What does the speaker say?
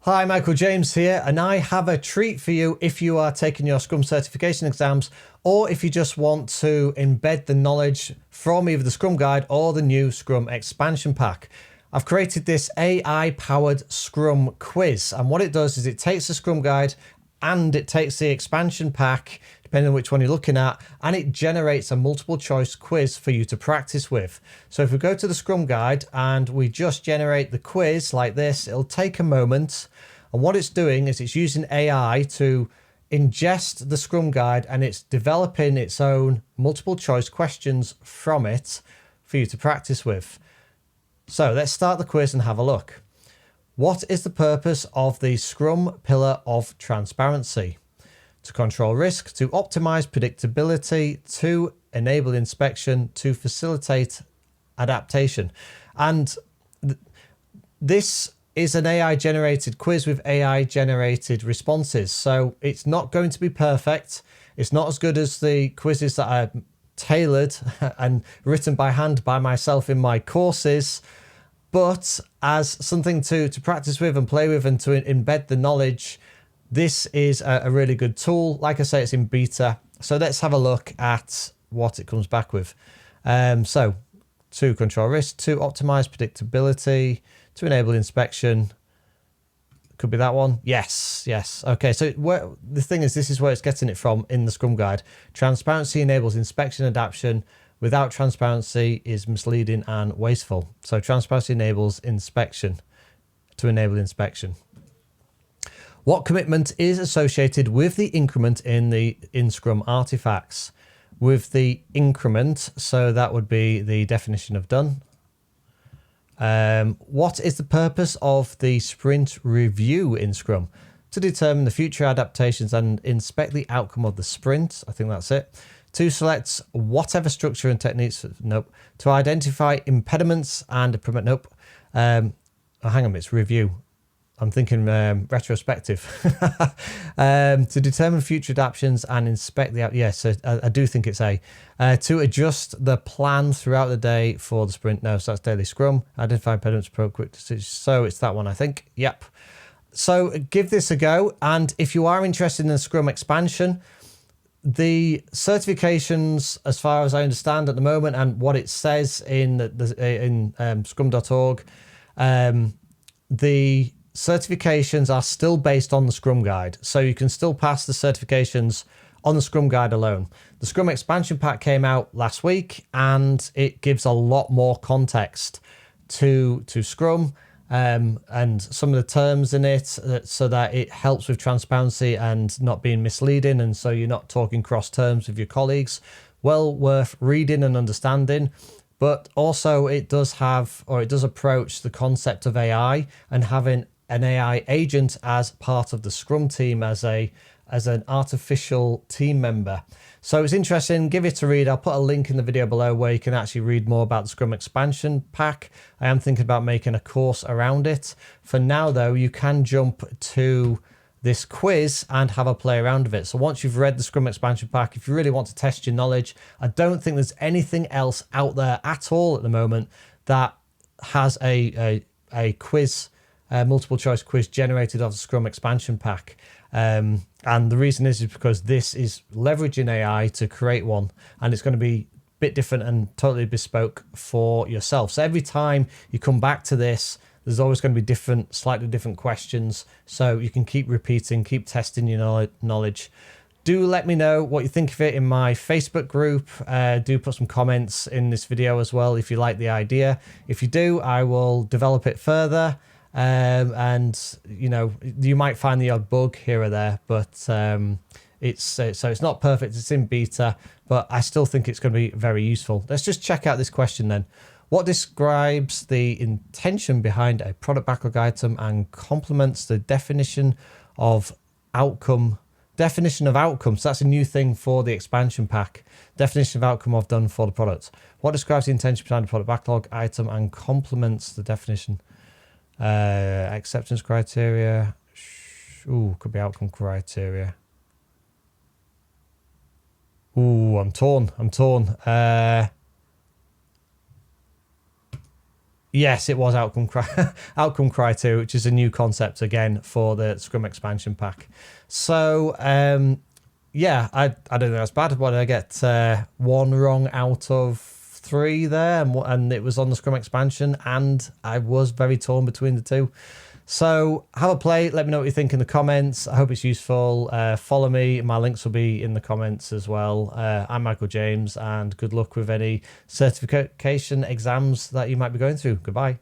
Hi, Michael James here, and I have a treat for you if you are taking your Scrum certification exams, or if you just want to embed the knowledge from either the Scrum Guide or the new Scrum expansion pack. I've created this AI-powered Scrum quiz, and what it does is it takes the Scrum Guide and it takes the expansion pack, depending on which one you're looking at, and it generates a multiple choice quiz for you to practice with. So if we go to the Scrum Guide and we just generate the quiz like this, it'll take a moment. And what it's doing is it's using AI to ingest the Scrum Guide, and it's developing its own multiple choice questions from it for you to practice with. So let's start the quiz and have a look. What is the purpose of the Scrum pillar of transparency? To control risk, to optimize predictability, to enable inspection, to facilitate adaptation. And this is an AI generated quiz with AI generated responses. So it's not going to be perfect. It's not as good as the quizzes that are tailored and written by hand by myself in my courses. But as something to practice with and play with and to embed the knowledge, this is a really good tool. Like I say, it's in beta. So let's have a look at what it comes back with. So to control risk, to optimize predictability, to enable inspection. Could be that one. Yes. Okay, so the thing is, this is where it's getting it from in the Scrum Guide. Transparency enables inspection adaptation. Without transparency is misleading and wasteful. So transparency enables inspection to enable inspection. What commitment is associated with the increment in Scrum artifacts? With the increment, so that would be the definition of done. What is the purpose of the sprint review in Scrum? To determine the future adaptations and inspect the outcome of the sprint. I think that's it. To select whatever structure and techniques. Nope. To identify impediments and promote. Nope. Hang on, it's review. I'm thinking retrospective. To determine future adaptations and inspect the... Yes, so I do think it's A. To adjust the plan throughout the day for the sprint. No, so that's daily Scrum. Identify impediments, pro quick decisions. So it's that one, I think. Yep. So give this a go. And if you are interested in the Scrum expansion, the certifications, as far as I understand at the moment, and what it says in scrum.org, the certifications are still based on the Scrum Guide. So you can still pass the certifications on the Scrum Guide alone. The Scrum expansion pack came out last week, and it gives a lot more context to Scrum and some of the terms in it, so that it helps with transparency and not being misleading, and so you're not talking cross terms with your colleagues. Well worth reading and understanding. But also it does approach the concept of AI and having an AI agent as part of the Scrum team as an artificial team member. So it's interesting. Give it a read. I'll put a link in the video below where you can actually read more about the Scrum expansion pack. I am thinking about making a course around it. For now, though, you can jump to this quiz and have a play around with it. So once you've read the Scrum expansion pack, if you really want to test your knowledge, I don't think there's anything else out there at all at the moment that has a quiz, multiple choice quiz generated off the Scrum expansion pack. And the reason is because this is leveraging AI to create one, and it's going to be a bit different and totally bespoke for yourself. So every time you come back to this, there's always going to be slightly different questions. So you can keep repeating, keep testing your knowledge. Do let me know what you think of it in my Facebook group. Do put some comments in this video as well if you like the idea. If you do, I will develop it further. And you might find the odd bug here or there, but it's not perfect. It's in beta, but I still think it's going to be very useful. Let's just check out this question then. What describes the intention behind a product backlog item and complements the definition of outcome? Definition of outcome. So that's a new thing for the expansion pack. Definition of outcome of done for the product. What describes the intention behind a product backlog item and complements the definition? Acceptance criteria. Ooh, could be outcome criteria. Ooh, I'm torn. Yes, it was outcome criteria, which is a new concept again for the Scrum expansion pack. So yeah, I don't think that's bad. What did I get? 1 wrong out of 3 there, and it was on the Scrum expansion, and I was very torn between the two. So have a play. Let me know what you think in the comments. I hope it's useful. Follow me. My links will be in the comments as well. I'm Michael James, and good luck with any certification exams that you might be going through. Goodbye.